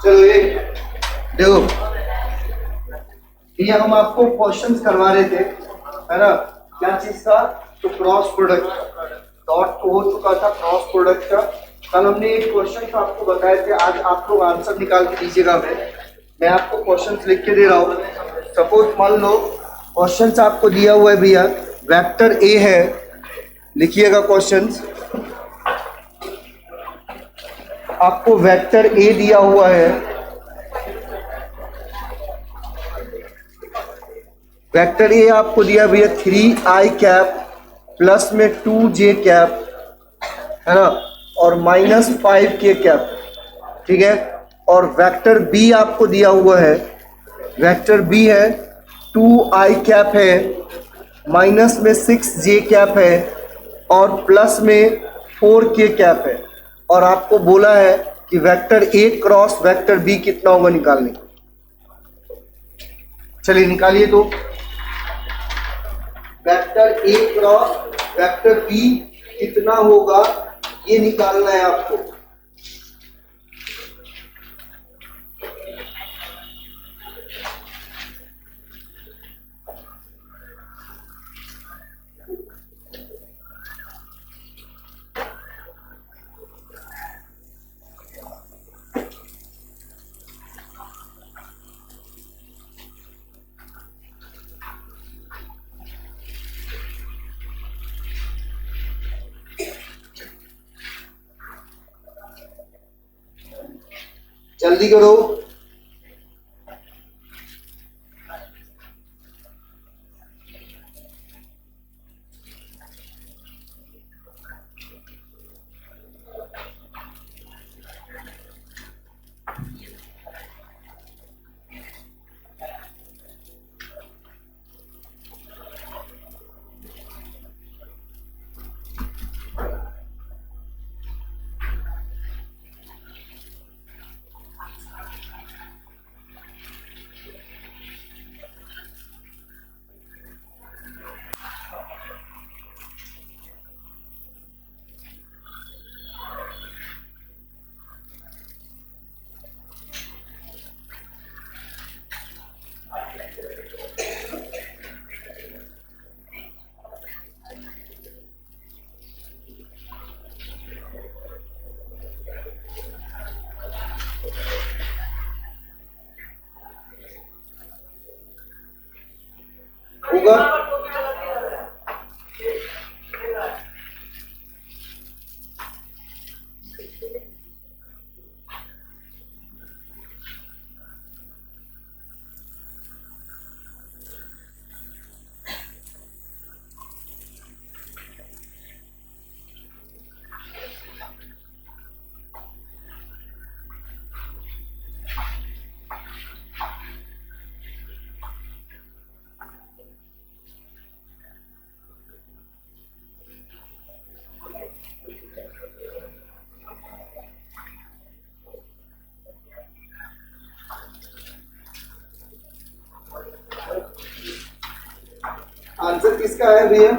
चलो ये देखो, ये हम आपको क्वेश्चंस करवा रहे थे, है ना, क्या चीज का, तो क्रॉस प्रोडक्ट डॉट हो चुका था, क्रॉस प्रोडक्ट का कल हमने एक क्वेश्चन आपको बताए थे। आज आप लोग आंसर निकाल के दीजिएगा। मैं आपको क्वेश्चंस लिख के दे रहा हूँ। सपोज मान लो क्वेश्चंस आपको दिया हुआ है भैया, वेक्टर ए है, लिखिएगा क्वेश्चंस। आपको वेक्टर ए दिया हुआ है, वेक्टर ए आपको दिया भैया 3i कैप प्लस में 2j कैप, है ना, और -5k कैप, ठीक है। और वेक्टर बी आपको दिया हुआ है, वेक्टर बी है 2i कैप है, माइनस में 6j कैप है और प्लस में 4k कैप है। और आपको बोला है कि vector A cross vector B कितना होगा निकालने। चलिए निकालिए। तो vector A cross vector B कितना होगा ये निकालना है आपको। जल्दी करो। होगा आंसर किसका है भैया?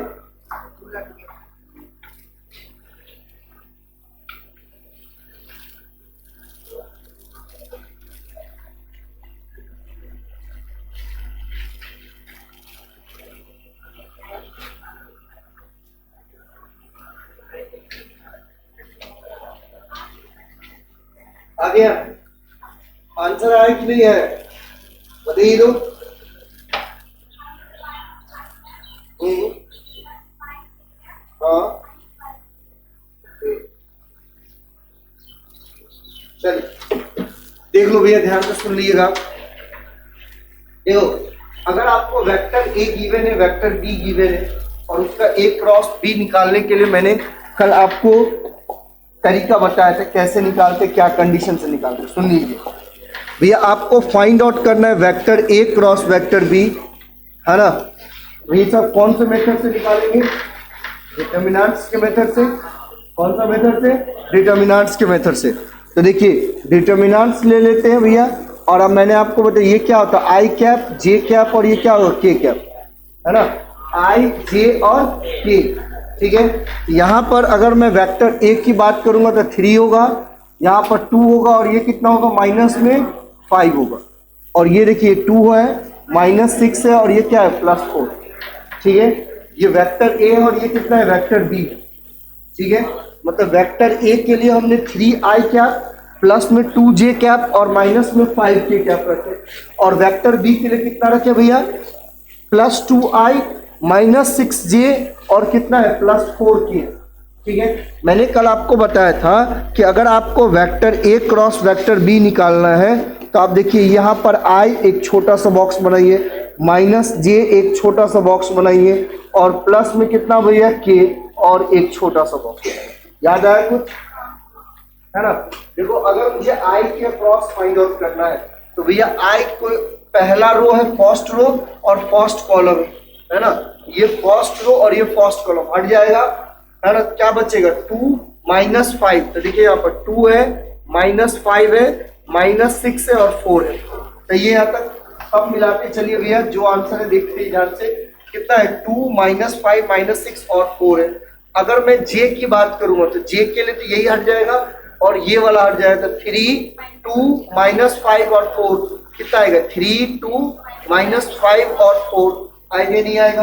आ गया आंसर? आया कि नहीं है बताइए दो। हाँ चलिए देख लो भैया, ध्यान से सुन लीजिएगा। देखो, अगर आपको वेक्टर ए गिवन है, वेक्टर बी गिवन है और उसका ए क्रॉस बी निकालने के लिए मैंने कल आपको तरीका बताया था कैसे निकालते, क्या कंडीशन से निकालते। सुन लीजिए भैया, आपको फाइंड आउट करना है vector A cross vector B, है ना। ये सब कौन से मेथड से निकालेंगे? डिटर्मिनेंट्स के मेथड से। कौन सा मेथड से? डिटर्मिनेंट्स के मेथड से। तो देखिए डिटर्मिनेंट्स ले लेते हैं भैया, और अब मैंने आपको बताया ये क्या होता है, आई कैप जे कैप और ये क्या होगा के कैप, है ना, आई जे और के, ठीक है। यहाँ पर अगर मैं वेक्टर ए की बात करूंगा तो 3 होगा, यहाँ पर 2 होगा और ये कितना होगा, माइनस में 5 होगा। और ये देखिए 2 है, -6 है और ये क्या है, +4। ठीक है, ये वेक्टर ए है और ये कितना है, वेक्टर बी। ठीक है, मतलब वेक्टर ए के लिए हमने 3i कैप प्लस में 2j कैप और माइनस में 5k कैप रखे, और वेक्टर बी के लिए कितना रखे भैया, +2i -6j और कितना है, +4k। ठीक है, मैंने कल आपको बताया था कि अगर आपको vector A cross vector B निकालना है तो आप देखिए यहाँ पर i एक छोटा सा बॉक्स बनाइए, -j एक छोटा सा बॉक्स बनाइए और प्लस में कितना भैया, k और एक छोटा सा बॉक्स। याद आया कुछ, है ना। देखो अगर मुझे i के क्रॉस फाइंड आउट करना है तो भैया i को पहला रो है फर्स्ट रो और फर्स्ट कॉलम, है ना। ये फर्स्ट रो और ये फर्स्ट कॉलम हट जाएगा, है ना। क्या बचेगा, 2 -5। तो देखिए यहाँ पर 2 है, -5 है, -6 है और 4 है। तो ये यहाँ तक सब मिलाते चलिए भैया, जो आंसर है देखते ही ध्यान से, कितना है, 2 -5 -6 और 4 है। अगर मैं j की बात करूंगा तो j के लिए तो यही हट जाएगा और ये वाला हट जाएगा। 3 2 -5 और 4 कितना आएगा, 3 2 -5 और 4 आएगा, नहीं आएगा,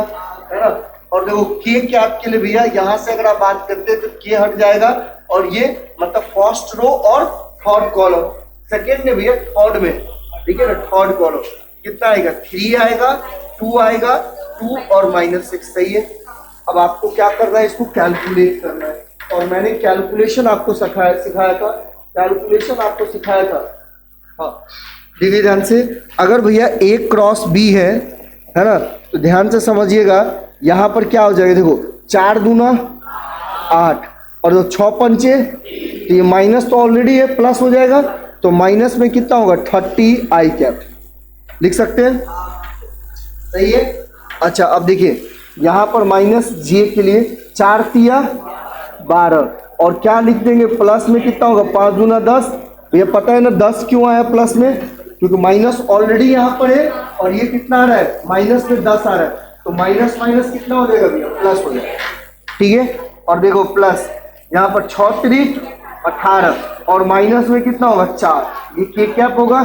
है ना। और देखो k के आपके लिए भैया यहाँ से अगर आप बात करते हैं तो k हट जाएगा और ये मतलब फर्स्ट रो और थर्ड कॉलम, सेकेंड में भैया थर्ड में, ठीक है ना, थर्ड कॉलम कितना आएगा, 3 आएगा, 2 आएगा, 2 और -6। सही है। अब आपको क्या करना है, इसको कैलकुलेट करना है, और मैंने कैलकुलेशन आपको सिखाया था, कैलकुलेशन आपको सिखाया था। हाँ देखिए ध्यान से, अगर भैया a क्रॉस b है ना, तो ध्यान से समझिएगा, यहाँ पर क्या हो जाएगा, देखो 4 दूना 8 और जो 6 पंचे, तो ये माइनस तो ऑलरेडी है, प्लस हो जाएगा, तो माइनस में कितना होगा, 30i कैप लिख सकते हैं। सही है। अच्छा अब देखिए यहाँ पर -j के लिए 4 तिया 12 और क्या लिख देंगे, प्लस में कितना होगा, 5 दूना 10। ये पता है ना 10 क्यों आया प्लस में, क्योंकि माइनस ऑलरेडी यहाँ पर है और ये कितना आ रहा है, माइनस में 10 आ रहा है, तो माइनस माइनस कितना हो जाएगा भैया, प्लस हो जाएगा। ठीक है, और देखो प्लस यहाँ पर 6 3 18 और माइनस में कितना होगा, 4, ये k कैप होगा,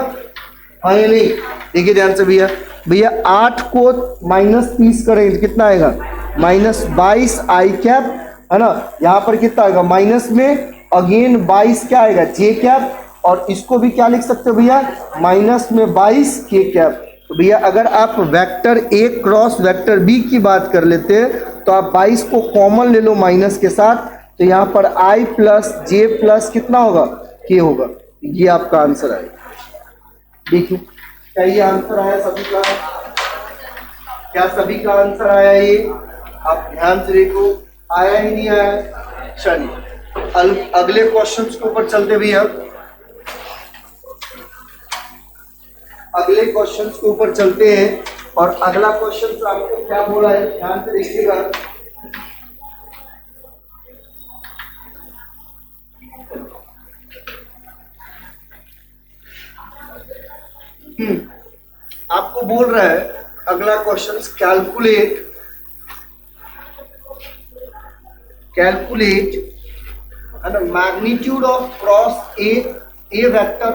हाँ या नहीं। देखिए ध्यान से भैया, भैया 8 को -30 करेंगे तो कितना आएगा, -22 i कैप, है ना। यहाँ पर कितना आएगा, माइनस में अगेन 22 क्या आएगा, j कैप, और इसको भी क्या लिख सकते हो भैया, माइनस में 22 k कैप। तो भैया अगर आप vector a cross vector b की बात कर लेते हैं तो आप 22 को कॉमन ले लो माइनस के साथ, तो यहाँ पर i प्लस j प्लस कितना होगा, k होगा। ये आपका आंसर आएगा। देखिए क्या ये आंसर आया सभी का, क्या सभी का आंसर आया, ये आप ध्यान से देखो, आया ही नहीं आया। चलिए अगले क्वेश्चंस के ऊपर चलते भैया, अगले क्वेश्चंस के ऊपर चलते हैं। और अगला क्वेश्चन आपको क्या बोला है, ध्यान से देखिएगा। आपको बोल रहा है अगला क्वेश्चन, कैलकुलेट है ना, magnitude of cross A vector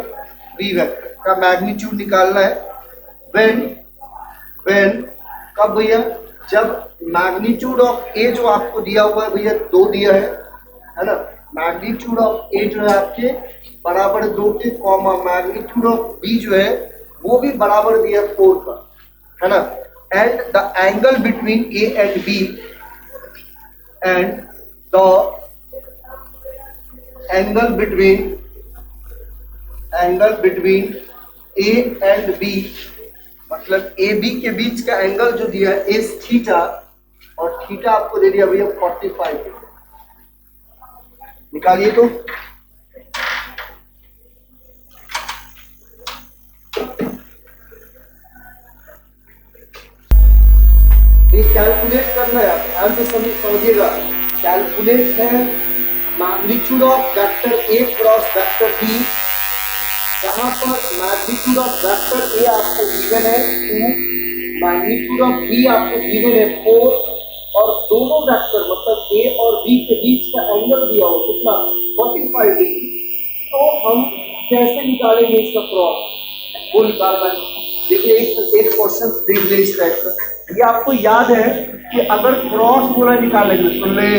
B vector का मैग्नीट्यूड निकालना है। व्हेन कब भैया, जब मैग्नीट्यूड ऑफ ए जो आपको दिया हुआ है भैया 2 दिया है ना, मैग्नीट्यूड ऑफ ए जो है आपके बराबर 2 के, कॉमा मैग्नीट्यूड ऑफ बी जो है वो भी बराबर दिया 4 का, है ना। And the angle between A and B, and the angle between A and B, मतलब ए बी के बीच का एंगल जो दिया है इस थीटा, और थीटा आपको दे दिया भैया 45। निकालिए तो, ये कैलकुलेट करना है, ध्यान से समझिएगा। कैलकुलेट है magnitude of vector A cross vector B, जहां पर मैग्नीट्यूड ऑफ वेक्टर ए आपको गिवन है 2, मैग्नीट्यूड ऑफ बी आपको गिवन है 4, और दोनों वेक्टर मतलब ए और बी के बीच का एंगल दिया हो कितना, 45 डिग्री। तो हम कैसे निकालेंगे इसका क्रॉस, वो निकालना है। देखिए एक क्वेश्चन देख ले इस टाइप का, ये आपको याद है कि अगर क्रॉस बोला निकालेंगे, सुन ले,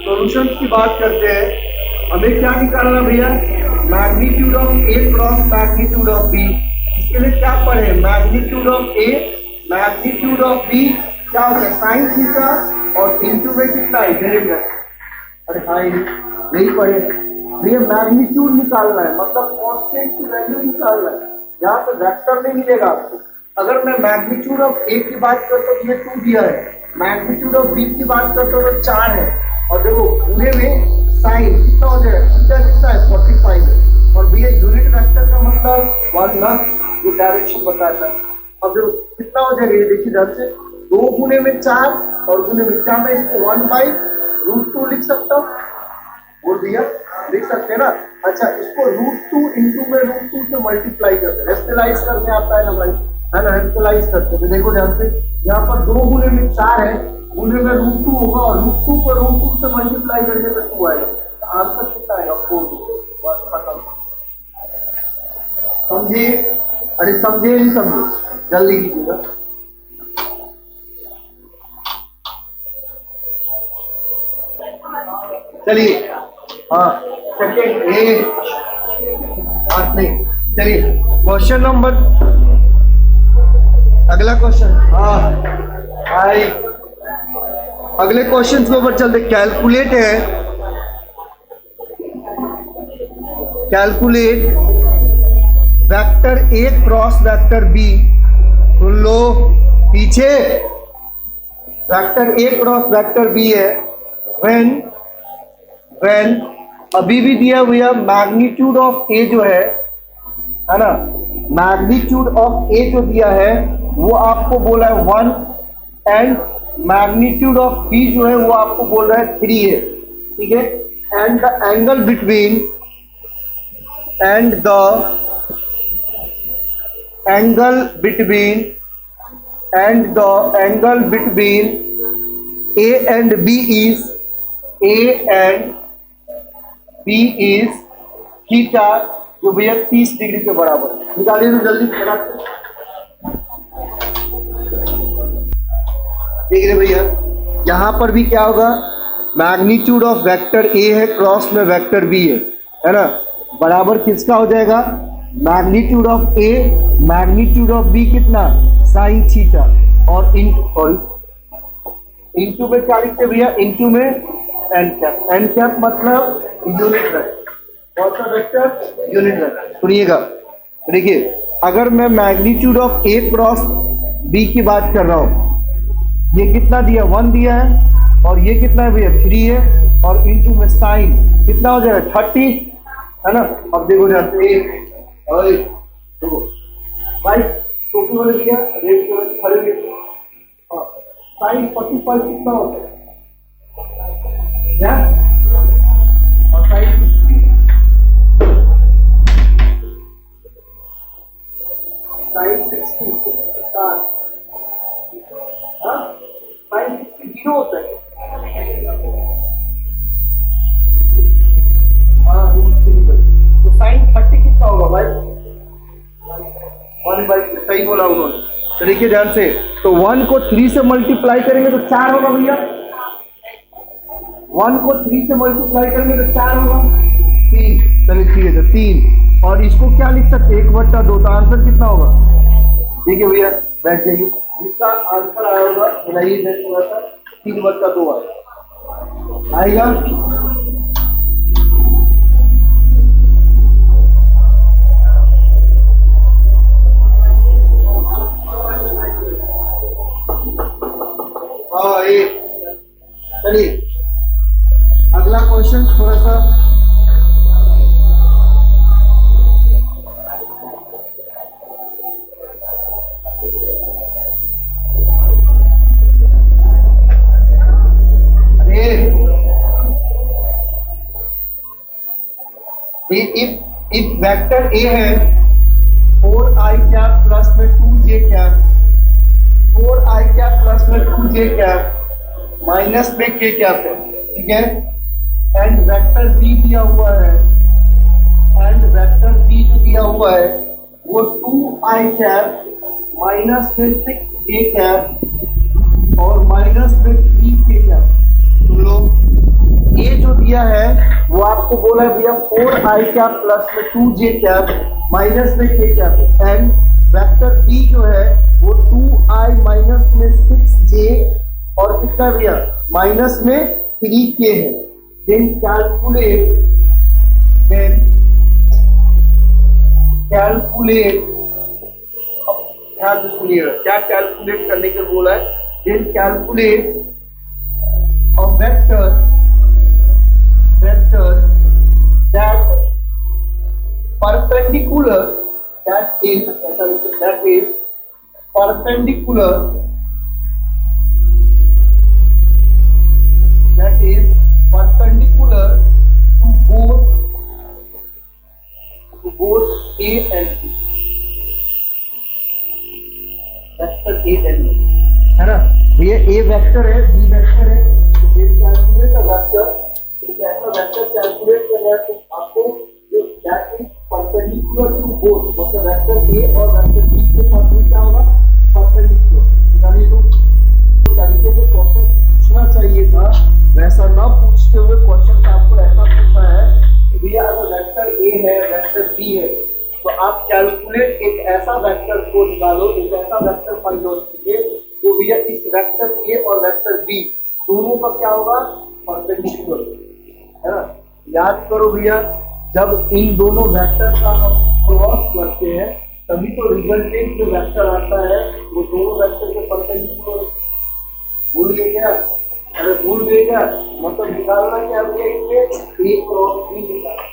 सॉल्यूशन की बात करते हैं, हमें क्या निकालना भैया, magnitude of A cross magnitude of B. इसके लिए क्या पढ़े, magnitude of A magnitude of B क्या होता है, साइन थीटा, और इनटू में कितना है, डायरेक्ट। अरे हाँ यही पढ़े भैया, मैग्नीट्यूड निकालना है, मतलब कांस्टेंट की वैल्यू निकालना है, यहाँ पे वेक्टर नहीं मिलेगा आपको। अगर मैं मैग्नीट्यूड ऑफ ए की बात करता हूँ, ये 2 दिया है, मैग्नीट्यूड ऑफ बी की बात करता हूँ तो 4 है, और देखो पूरे में साइन कितना हो जाएगा, थीटा कितना है 45 है, और भैया यूनिट वेक्टर का मतलब 1 ना, जो डायरेक्शन बताता है। अब देखो कितना हो जाएगा, ये देखिए ध्यान से, 2 गुने में 4 और गुने में, क्या मैं इसको 1/√2 लिख सकता हूँ, बोल दिया, लिख सकते हैं ना। अच्छा, इसको √2 इंटू में √2 से मल्टीप्लाई करते हैं, रेशनलाइज करने आता है ना भाई, है ना, रेशनलाइज करते हैं। देखो ध्यान से, यहाँ पर 2 गुने में 4 है, गुने में √2 होगा, और √2 को √2 से मल्टीप्लाई करने पे 2 आएगा, आंसर कितना आएगा 4। बस खत्म, समझे? अरे समझे नहीं समझे, जल्दी कीजिएगा। चलिए हाँ, सेकेंड ए बात नहीं, चलिए क्वेश्चन नंबर, अगला क्वेश्चन, हाँ आई, अगले क्वेश्चन के ऊपर चलते। कैलकुलेट है, calculate vector A cross vector B, सुन लो पीछे, vector A cross vector B है, व्हेन अभी भी दिया हुआ मैग्नीट्यूड ऑफ ए जो है ना, मैग्नीट्यूड ऑफ ए जो दिया है वो आपको बोला है 1, एंड मैग्नीट्यूड ऑफ बी जो है वो आपको बोल रहा है 3 है, ठीक है। And the angle between A and B is theta, जो भैया 30 डिग्री के बराबर। निकालिए तो जल्दी, देख रहे भैया, यहां पर भी क्या होगा, मैग्नीट्यूड ऑफ वेक्टर ए है, क्रॉस में वेक्टर बी है ना, बराबर किसका हो जाएगा, magnitude of A magnitude of B कितना, साइन थीटा, और इनटू में क्या लिखते भैया, इनटू में एन कैप मतलब यूनिट वेक्टर, कौन सा वेक्टर, यूनिट वेक्टर। सुनिएगा, देखिए अगर मैं magnitude of A cross B की बात कर रहा हूं, ये कितना दिया, 1 दिया है, और ये कितना है भैया 3 है, और इनटू में साइन कितना हो जाएगा 30, है ना। अब देखो जाते देखो भाई, टोपी वाले दिया, रेड कलर खड़े, हाँ, साइन 45 कितना होता है क्या, और साइन 60, साइन 60 हाँ, साइन 60 0 होता है, हाँ, तो साइन 30 कितना होगा भाई, 1/, सही बोला उन्होंने। तो देखिए ध्यान से, तो 1 को 3 से मल्टीप्लाई करेंगे तो 4 होगा भैया, 1 को 3 से मल्टीप्लाई करेंगे तो 4 होगा, 3, चलिए ठीक है, तो 3, और इसको क्या लिख सकते हैं 1/2, तो आंसर कितना होगा, देखिए भैया बैठ जाइए, जिसका आंसर आया होगा बनाइए, 3/2 आएगा। हाँ, ये चलिए अगला क्वेश्चन थोड़ा सा, अरे इफ वेक्टर ए है 4i कैप प्लस में 2j cap, 4i cap plus में 2j कैप माइनस में k कैप है, ठीक है, एंड वेक्टर बी दिया हुआ है हुआ है वो 2i कैप माइनस में 6j कैप और माइनस में 3k कैप। तुम लोग ये जो दिया है वो आपको बोला है भैया 4i कैप प्लस में 2j कैप माइनस में k कैप है। एंड वेक्टर b जो है वो 2i माइनस में 6j और कितना भैया माइनस में 3k है। देन कैलकुलेट ध्यान से सुनिएगा क्या कैलकुलेट करने के बोला है। Then calculate a vector that perpendicular that is perpendicular to both A and B, vector A and B है ना भैया। A वेक्टर है B वेक्टर है तो ये कैलकुलेट का वेक्टर एक ऐसा वेक्टर कैलकुलेट करना है तो आपको that is perpendicular to both मतलब वेक्टर A और वेक्टर B के साथ में क्या होगा परपेंडिकुलर। यानी तो तरीके से क्वेश्चन पूछना चाहिए था वैसा ना पूछते हुए क्वेश्चन का आपको ऐसा पूछा है कि भैया अगर वेक्टर A है वेक्टर B है तो आप कैलकुलेट एक ऐसा वेक्टर को निकालो एक ऐसा वेक्टर फाइंड आउट कीजिए तो भैया इस वेक्टर A और वेक्टर B दोनों का क्या होगा परपेंडिकुलर है ना। याद करो भैया जब इन दोनों वेक्टर का हम क्रॉस करते हैं तभी तो रिजल्टेंट जो वेक्टर आता है वो दोनों वेक्टर के परपेंडिकुलर। भूल गए क्या? अरे भूल गए क्या? मतलब निकालना क्या है इसमें A क्रॉस B निकालना।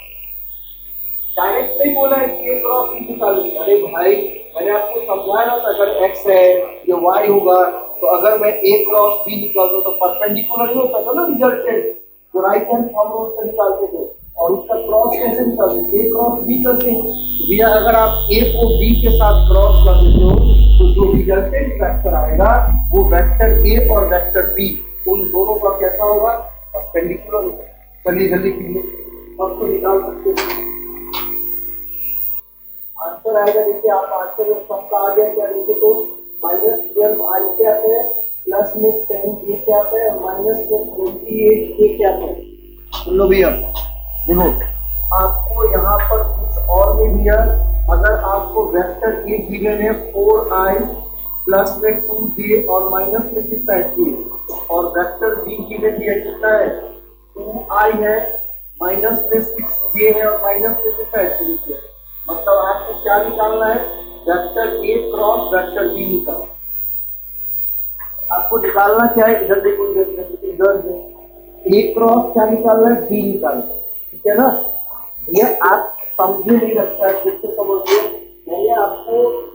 डायरेक्ट नहीं बोला है कि A क्रॉस B निकालना। अरे भाई मैंने आपको समझाया ना अगर x है या y होगा तो अगर मैं A क्रॉस B निकाल दूं तो परपेंडिकुलर ही होता था ना रिजल्टेंट जो राइट हैंड हम लोग से निकालते थे और उसका क्रॉस कैसे निकालते हैं A क्रॉस B करते हैं। तो भैया अगर आप A को B के साथ क्रॉस कर देते हो तो जो रिजल्टेंट वेक्टर आएगा वो वेक्टर A और वेक्टर B उन दोनों का कैसा होगा परपेंडिकुलर होगा। चलिए जल्दी कीजिए अब तो निकाल सकते हैं आंसर आएगा। देखिए आप आंसर सबका आ गया क्या देखिए तो -12i क्या है प्लस में 10j क्या है और माइनस में 28k क्या है। सुन लो भैया देखो आपको यहाँ पर कुछ और भी दिया अगर आपको वेक्टर A गिवन है 4i प्लस में 2j और माइनस में कितना है k और वेक्टर B गिवन दिया कितना है 2i है माइनस में 6j है और माइनस में कितना है 3k। मतलब आपको क्या निकालना है vector A cross vector B निकालना। आपको निकालना क्या है इधर देखो इधर A क्रॉस क्या निकालना है B निकालना ठीक है ना। ये आप समझे नहीं लगता है फिर से समझिए। मैंने आपको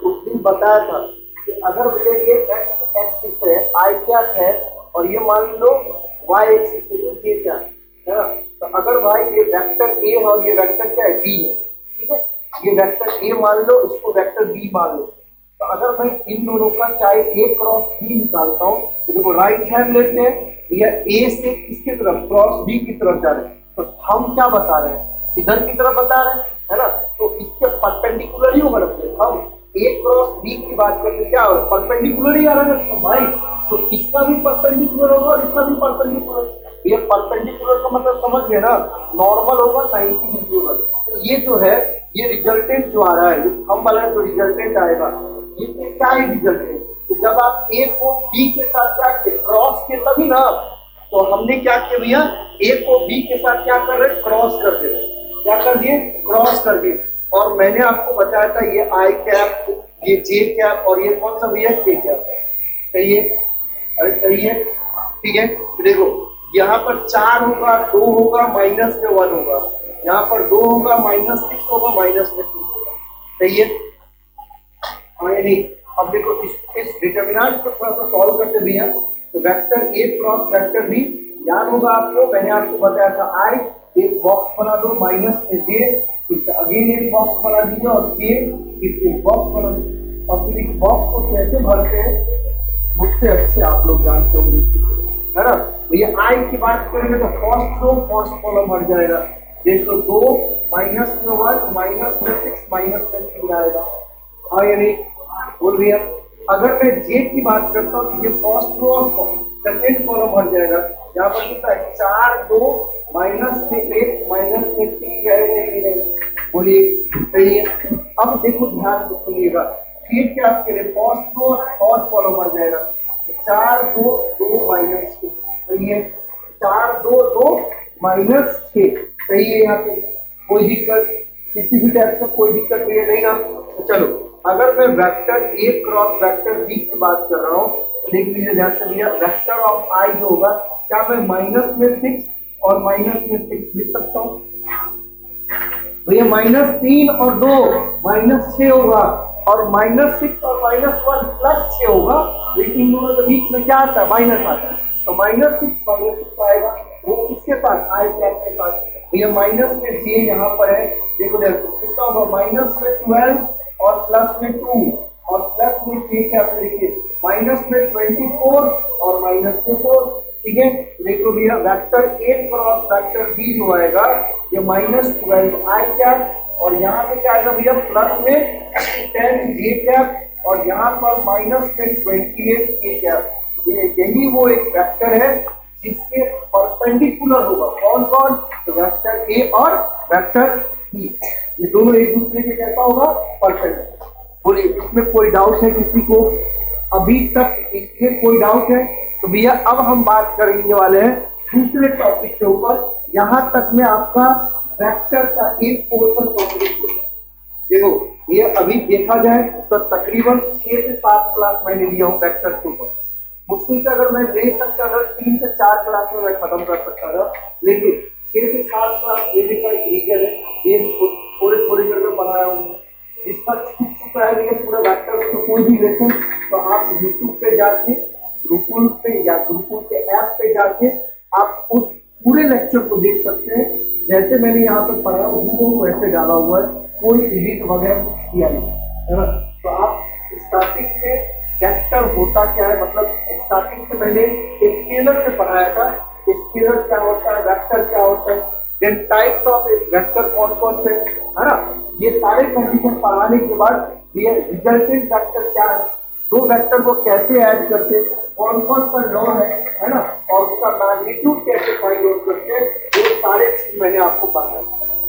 उस दिन बताया था कि अगर भैया ये x एक्सिस है I क्या है और ये मान लो y एक्सिस है तो j क्या है ना। तो अगर भाई ये वेक्टर A है और ये वेक्टर क्या है B है ठीक है। ये वेक्टर A मान लो इसको वेक्टर B मान लो तो अगर मैं इन दोनों का चाहे A क्रॉस B निकालता हूँ तो देखो राइट हैंड लेते हैं या A से किसकी तरफ क्रॉस B की तरफ जा रहे हैं तो हम क्या बता रहे हैं इधर की तरफ बता रहे हैं है ना। तो इसके परपेंडिकुलर ही होगा हम A क्रॉस B की बात करते क्या होगा परपेंडिकुलर ही आ रहा है तो भाई तो इसका भी परपेंडिकुलर होगा और इसका भी परपेंडिकुलर। ये परपेंडिकुलर का मतलब समझ गए ना नॉर्मल होगा 90 डिग्री होगा। तो ये जो है ये रिजल्टेंट जो आ रहा है जो हम वाला जो रिजल्टेंट आएगा ये क्या है रिजल्टेंट। तो जब आप A को B के साथ क्या किए क्रॉस किए तभी ना। तो हमने क्या किया भैया A को B के साथ क्या कर रहे क्रॉस कर दे रहे क्या कर दिए क्रॉस कर दिए। और मैंने आपको बताया था ये I कैप ये J कैप और ये कौन सा भैया K कैप सही है। अरे सही है ठीक है। देखो यहाँ पर 4 होगा 2 होगा माइनस में 1 होगा यहाँ पर 2 होगा -6 होगा माइनस में 2 होगा सही है। नहीं अब देखो इस डिटरमिनेंट को थोड़ा सा सॉल्व करते भैया तो vector A cross vector B याद होगा आपको मैंने आपको बताया था I एक बॉक्स बना दो माइनस में J अगेन एक बॉक्स बना दीजिए और K एक बॉक्स बना दीजिए और फिर इस बॉक्स को कैसे भरते हैं मुझसे अच्छे आप लोग जानते होंगे है ना। भैया I की बात करेंगे तो फर्स्ट रो फर्स्ट कॉलम भर जाएगा देख लो 2 माइनस में 1 माइनस में 6 माइनस में 3 आएगा। हाँ या नहीं, बोल भैया। अगर मैं जे की बात करता हूँ तो ये फर्स्ट रो और सेकेंड कॉलम भर जाएगा। यहाँ पर कितना है 4 2 माइनस में 1 माइनस में 3 रहेगा, बोलिए सही है। अब देखो ध्यान से सुनिएगा, फिर क्या आपके लिए फर्स्ट रो और कॉलम भर जाएगा। 4 2 2 माइनस 6 सही है, 4 2 2 माइनस 6 सही है। यहाँ पे कोई दिक्कत, किसी भी टाइप का कोई दिक्कत नहीं है, नहीं ना। तो चलो अगर मैं vector A cross vector B की बात कर रहा हूँ तो देख लीजिए ध्यान से भैया, वेक्टर ऑफ आई जो होगा, क्या मैं माइनस में 6 और माइनस में 6 लिख सकता हूँ भैया? माइनस 3 और 2 माइनस 6 होगा, और माइनस 6 और माइनस 1 प्लस 6 होगा, लेकिन दोनों के बीच में क्या आता है? माइनस आता है। तो माइनस 6 माइनस 6 आएगा, वो किसके साथ? आई कैप के साथ। भैया माइनस में जे यहाँ पर है, देखो देखो कितना होगा, माइनस में 12 और प्लस में 2 और प्लस में जे क्या देखिए, माइनस में 24 और माइनस में 4। ठीक है, देखो भैया vector A cross vector B जो आएगा ये माइनस 12 आई कैप, और यहाँ पे क्या आएगा भैया प्लस में 10 जे कैप, और यहाँ पर माइनस में 28 के कैप। यही वो एक वेक्टर है जिसके परपेंडिकुलर होगा कौन कौन? तो वेक्टर ए और वेक्टर बी, ये दोनों एक दूसरे के कैसा होगा? परपेंडिकुलर। बोलिए इसमें कोई डाउट है किसी को? अभी तक इसमें कोई डाउट है? तो भैया अब हम बात करने वाले हैं दूसरे टॉपिक के ऊपर। यहां तक में आपका वेक्टर का एक पोर्शन कंप्लीट होगा। देखो ये अभी देखा जाए तो तकरीबन 6 से 7 क्लास मैंने लिया हूँ वेक्टर के ऊपर। मुश्किल से अगर मैं ले सकता था 3 से 4 क्लास में मैं खत्म कर सकता था, लेकिन 6 से 7 क्लास लेने का एक रीजन है, ये थोड़े थोड़े करके बनाया हूँ। जिसका छूट चुका है ये पूरा वेक्टर तो कोई भी लेसन, तो आप यूट्यूब पे जाके गुरुकुल पे या गुरुकुल के ऐप पे जाके आप उस पूरे लेक्चर को देख सकते हैं। जैसे मैंने यहाँ पे पढ़ा वो वैसे डाला हुआ है, कोई एडिट वगैरह कुछ किया नहीं है ना। तो आप स्टार्टिंग से वेक्टर होता क्या है, मतलब स्टार्टिंग से मैंने स्केलर से पढ़ाया था, स्केलर क्या होता है, वेक्टर क्या होता है, देन टाइप्स ऑफ वेक्टर कौन कौन से है ना, ये सारे कंडीशन पढ़ाने के बाद ये रिजल्टेंट वेक्टर क्या है, दो वेक्टर को कैसे ऐड करते, कौन कौन सा लॉ है ना, और उसका मैग्नीट्यूड कैसे फाइंड आउट करते, ये सारे चीज मैंने आपको बताया।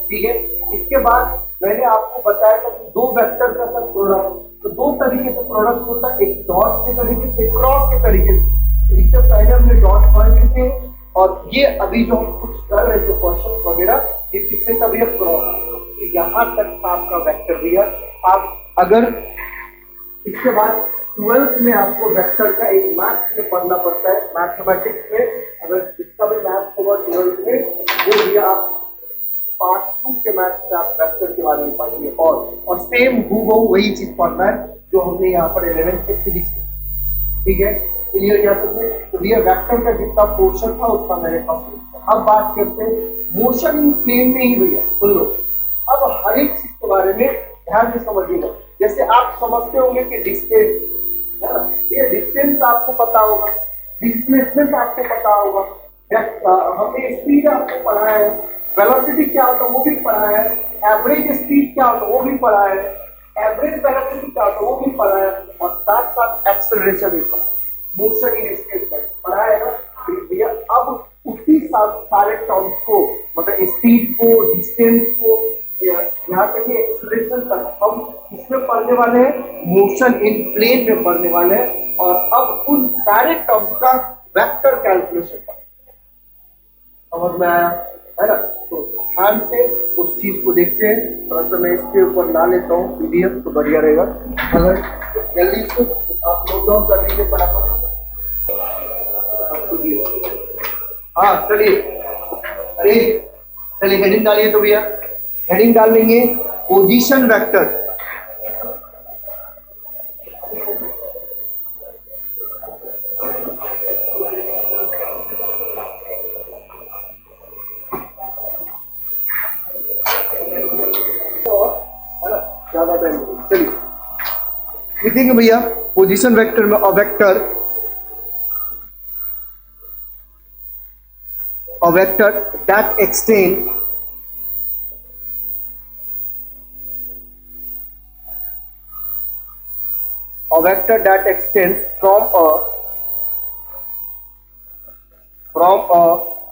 ठीक है, इसके बाद मैंने आपको बताया था कि दो वेक्टर का सब प्रोडक्ट, तो दो तरीके से प्रोडक्ट होता है, एक डॉट के तरीके से, क्रॉस के तरीके से। इससे पहले हमने डॉट पढ़ चुके हैं, और ये अभी जो हम कुछ कर रहे थे क्वेश्चन वगैरह, ये किससे का भी क्रॉस। तो यहाँ तक था आपका वेक्टर भी है। आप अगर इसके बाद 12th में आपको वेक्टर का एक मैथ्स में पढ़ना पड़ता है, मैथमेटिक्स में, अगर इसका भी मैथ्स होगा 12th में, वो भी आप पार्ट 2 के मैथ्स में आप वेक्टर के बारे में पढ़ेंगे, और सेम हूबहू वही चीज पढ़ना है जो हमने यहाँ पर 11th के फिजिक्स में। ठीक है, क्लियर किया तुमने? तो ये वेक्टर का जितना पोर्शन था उसका मैंने कंप्लीट। अब बात करते हैं मोशन इन प्लेन में ही भैया, सुन लो। अब हर एक चीज के बारे में ध्यान से समझिएगा। जैसे आप समझते होंगे कि डिस्टेंस है ना, ये डिस्टेंस आपको पता होगा, डिस्प्लेसमेंट आपको पता होगा, हमने स्पीड आपको पढ़ा है, वेलोसिटी क्या होता है वो भी पढ़ा है, एवरेज स्पीड क्या होता है वो भी पढ़ा है, एवरेज वेलोसिटी क्या होता है वो भी पढ़ा है, और साथ साथ एक्सेलरेशन भी पढ़ा है, मोशन इन स्पेस पढ़ा है ना भैया। अब उसी सारे टर्म्स को, मतलब स्पीड को, डिस्टेंस को, यहाँ पे एक्सेलरेशन तक हम इसमें पढ़ने वाले हैं, मोशन इन प्लेन में पढ़ने वाले हैं। और अब उन सारे टर्म्स का वेक्टर कैलकुलेशन समझ में आया है ना। तो ध्यान से उस चीज को देखते हैं। थोड़ा सा मैं इसके ऊपर ला लेता हूँ पीडीएफ, तो बढ़िया रहेगा। अगर जल्दी से आप नोट डाउन कर लीजिए फटाफट। हाँ चलिए, अरे चलिए हेडिंग डालिए। तो भैया हेडिंग डाल लेंगे पोजीशन वेक्टर। ज्यादा टाइम चलिए लिखेंगे भैया पोजीशन वेक्टर में, a vector that extend a vector that extends from a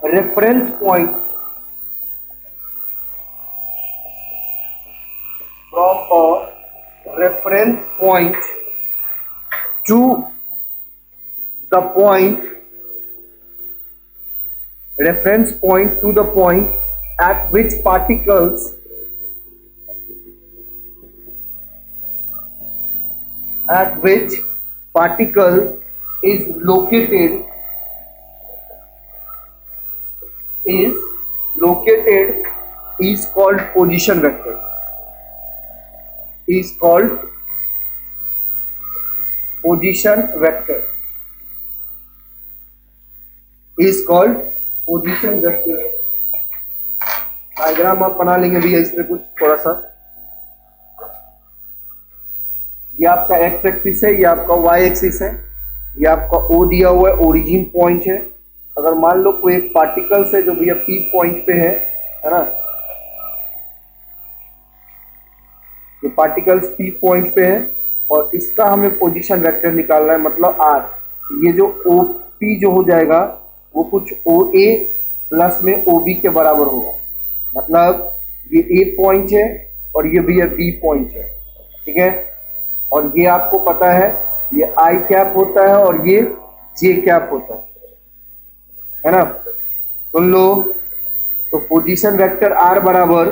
reference point to the point at which particle is located is called position vector. Is called position vector. Is called position vector. Diagram आप बना लेंगे भैया इसमें कुछ थोड़ा सा। ये आपका एक्स एक्सिस है, ये आपका वाई एक्सिस है, ये आपका ओ दिया हुआ है, ओरिजिन पॉइंट है। अगर मान लो कोई एक पार्टिकल्स है जो भैया पी पॉइंट पे है ना, ये पार्टिकल्स पी पॉइंट पे है और इसका हमें पोजीशन वेक्टर निकालना है, मतलब आर। ये जो ओ पी जो हो जाएगा वो कुछ ओ ए प्लस में ओ बी के बराबर होगा, मतलब ये ए पॉइंट है और ये भी बी पॉइंट है, ठीक है। और ये आपको पता है ये आई कैप होता है और ये जे कैप होता है ना। सुन लो, तो पोजीशन वेक्टर आर बराबर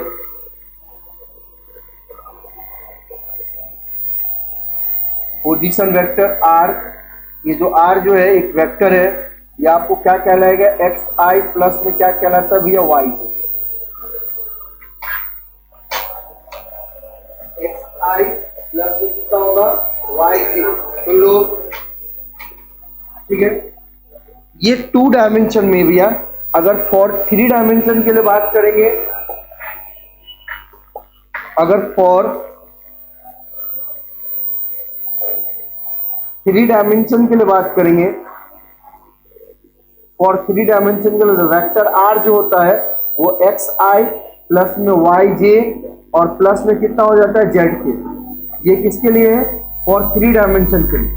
पोजीशन वेक्टर आर, ये जो आर जो है एक वेक्टर है, ये आपको क्या कहलाएगा, एक्स आई प्लस में क्या कहलाता है भैया, वाई। एक्स आई प्लस में कितना होगा, वाई जी। तो लो, ठीक है। ये 2 डायमेंशन में भैया, अगर फॉर 3 डायमेंशन के लिए बात करेंगे, अगर फॉर 3 डायमेंशन के लिए बात करेंगे, फॉर 3 डायमेंशन के लिए वेक्टर आर जो होता है वो एक्स आई प्लस में वाई जे और प्लस में कितना हो जाता है, जेड के। ये किसके लिए है, फॉर 3 डायमेंशन के लिए,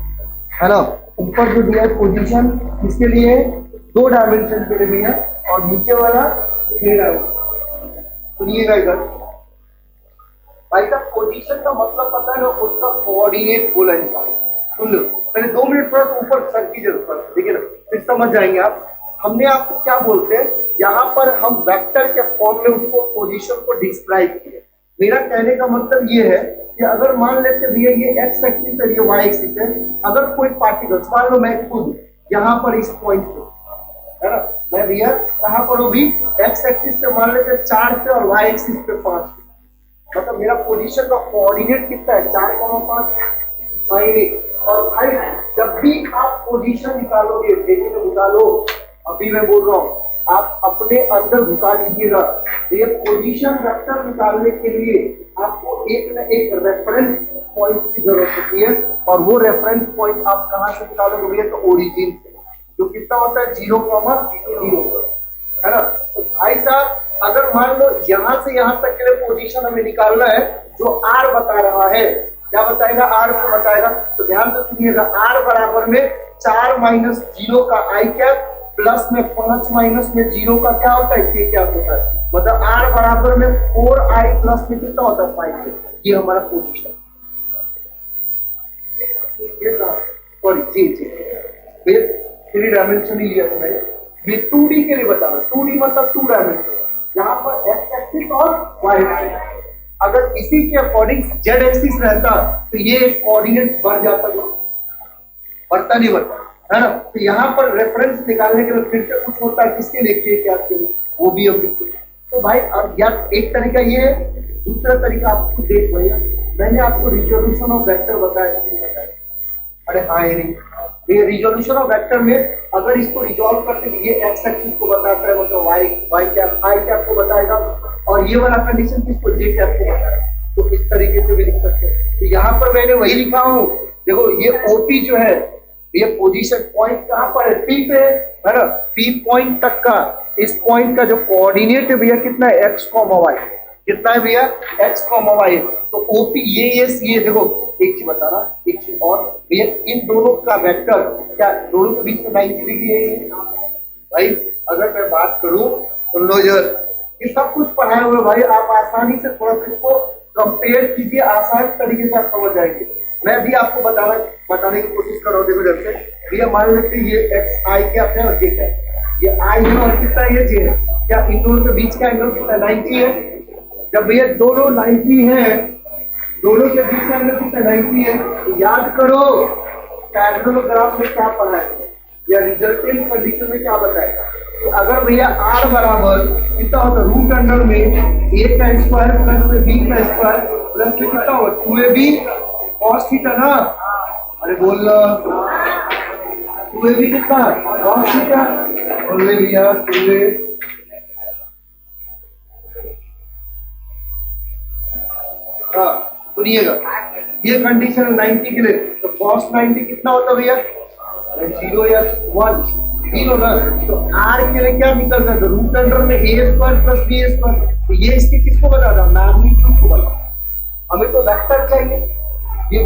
है ना। ऊपर जो दिया है पोजीशन किसके लिए, 2 डायमेंशन के लिए भैया, और नीचे वाला 3 डायमेंशन। सुनिएगा इधर भाई साहब, पोजीशन का मतलब पता है ना, उसका कोऑर्डिनेट बोला जाता है। सुन लो, पहले 2 मिनट थोड़ा ऊपर सर की जरूरत, ठीक है ना, फिर समझ जाएंगे आप। हमने आपको क्या बोलते हैं, यहाँ पर हम वेक्टर के फॉर्म में उसको पोजीशन को डिस्क्राइब किया। मेरा कहने का मतलब ये है कि अगर मान लेते भैया ये एक्स एक्सिस है, ये वाई एक्सिस है, अगर कोई पार्टिकल्स, मान लो मैं खुद यहाँ पर इस पॉइंट पे है ना, मैं भैया कहाँ पर हूँ भी, एक्स एक्सिस पे मान लेते 4 पे और वाई एक्सिस पे 5 पे, मतलब मेरा पोजीशन का कोऑर्डिनेट कितना है, 4,5। और भाई जब भी आप पोजीशन निकालोगे, देखिए निकालो, अभी मैं बोल रहा हूँ, आप अपने अंदर घुसा लीजिएगा। ये पोजीशन वेक्टर निकालने के लिए आपको एक न एक रेफरेंस पॉइंट की जरूरत होती है, और वो रेफरेंस पॉइंट आप कहाँ से निकालोगे भैया, तो ओरिजिन से, जो कितना होता है 0,0, है ना। तो भाई साहब अगर मान लो यहाँ से यहाँ तक के लिए पोजीशन हमें निकालना है, जो आर बता रहा है, क्या बताएगा, आर को बताएगा। तो ध्यान से सुनिएगा, आर बराबर में 4 - 0 का आई कैप प्लस में 5 - में 0 का क्या होता है, के क्या होता है, मतलब आर बराबर में 4i प्लस में कितना होता है, 5। ये हमारा पोजीशन, सॉरी जी जी, फिर 3 डायमेंशन ही लिया था मैंने। ये 2D के लिए बताना, 2D मतलब 2 डायमेंशन, यहाँ पर एक्स एक्सिस और वाई एक्सिस। अगर इसी के अकॉर्डिंग जेड एक्सिस रहता तो ये कोऑर्डिनेट्स बढ़ जाता, बढ़ता नहीं बढ़ता, है ना। तो यहाँ पर रेफरेंस निकालने के लिए फिर से कुछ होता है, किसके लिए, के क्या के लिए, वो भी हम लिखते हैं। तो भाई अब यार एक तरीका ये है, दूसरा तरीका आपको देख भैया, मैंने आपको रिजोल्यूशन ऑफ वेक्टर बताया, अरे हाँ ये रिजोल्यूशन ऑफ वेक्टर में अगर इसको रिजॉल्व करते ये एक्स एक्सिस को बताता है, मतलब वाई कैप आई कैप को बताएगा, और ये वाला कंडीशन किसको, जे कैप को बताएगा। तो इस तरीके से भी लिख सकते हैं। तो यहाँ पर मैंने वही लिखा हूँ, देखो ये ओपी जो है, ये पोजीशन पॉइंट कहाँ पर है, पी पे है ना, पी पॉइंट तक का, इस पॉइंट का जो कोऑर्डिनेट है भैया कितना है, एक्स, वाई। कितना है भैया x, y। तो OP ये देखो एक चीज बता रहा, एक चीज और भैया, इन दोनों का वेक्टर क्या दोनों के बीच में 90 डिग्री है ये? भाई अगर मैं बात करूं तो लो ये सब कुछ पढ़ाए हुए भाई, आप आसानी से थोड़ा सा इसको कंपेयर कीजिए, आसान तरीके से आप समझ जाएंगे। मैं भी आपको बताने की कोशिश कर रहा हूँ। देखो जब से भैया मान लेते हैं ये एक्स आई क्या है और जे क्या है, ये आई है और कितना ये जे है, क्या इन दोनों के बीच का एंगल कितना 90 है। जब भैया दोनों 90 है, दोनों के बीच का एंगल कितना 90 है, तो याद करो पैरेललोग्राम में क्या पढ़ा है या रिजल्टेंट कंडीशन में क्या बताएगा। तो अगर भैया r बराबर कितना होता है रूट अंडर में a का स्क्वायर प्लस में b का स्क्वायर प्लस में कितना होगा 2ab cos थीटा ना, अरे बोल 2ab कितना cos थीटा, बोल ले भैया सुन ले। हाँ सुनिएगा, ये कंडीशन 90 के लिए, तो cos 90 कितना होता है भैया 0 या 1 0 ना, तो r के लिए क्या निकलता है रूट अंडर में a square plus b square. तो ये इसके किसको बता रहा मैग्नीट्यूड को बता, हमें तो वेक्टर चाहिए ये,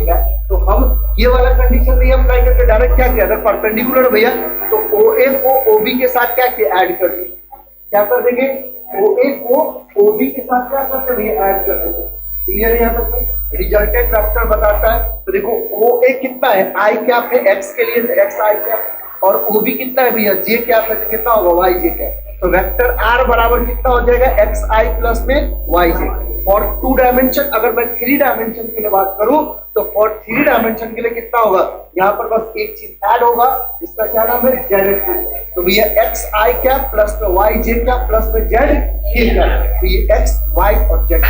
तो हम ये वाला कंडीशन नहीं अप्लाई करके डायरेक्ट क्या किया, अगर परपेंडिकुलर भैया तो OA को OB के साथ क्या किया ऐड कर दिए, क्या कर देंगे OA को OB के साथ क्या करते भैया ऐड कर देंगे। क्लियर है यहाँ तक, रिजल्टेंट वेक्टर बताता है। तो देखो OA कितना है आई कैप है x के लिए तो x आई कैप, और OB कितना है भैया j कैप है तो कितना होगा y j कैप। तो वेक्टर r बराबर कितना हो जाएगा x i प्लस में y j। और 2 डायमेंशन, अगर मैं 3 डायमेंशन के लिए बात करूं तो फॉर 3 डायमेंशन के लिए कितना होगा, यहाँ पर बस एक चीज ऐड होगा जिसका क्या नाम है z एक्सिस। तो भैया x i कैप प्लस में y j कैप प्लस में z k कैप, तो ये x y और z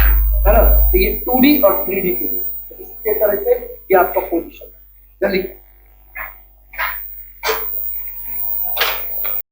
है ना। तो ये 2D और 3D के लिए, तो इसके तरह से ये आपका पोजीशन है। चलिए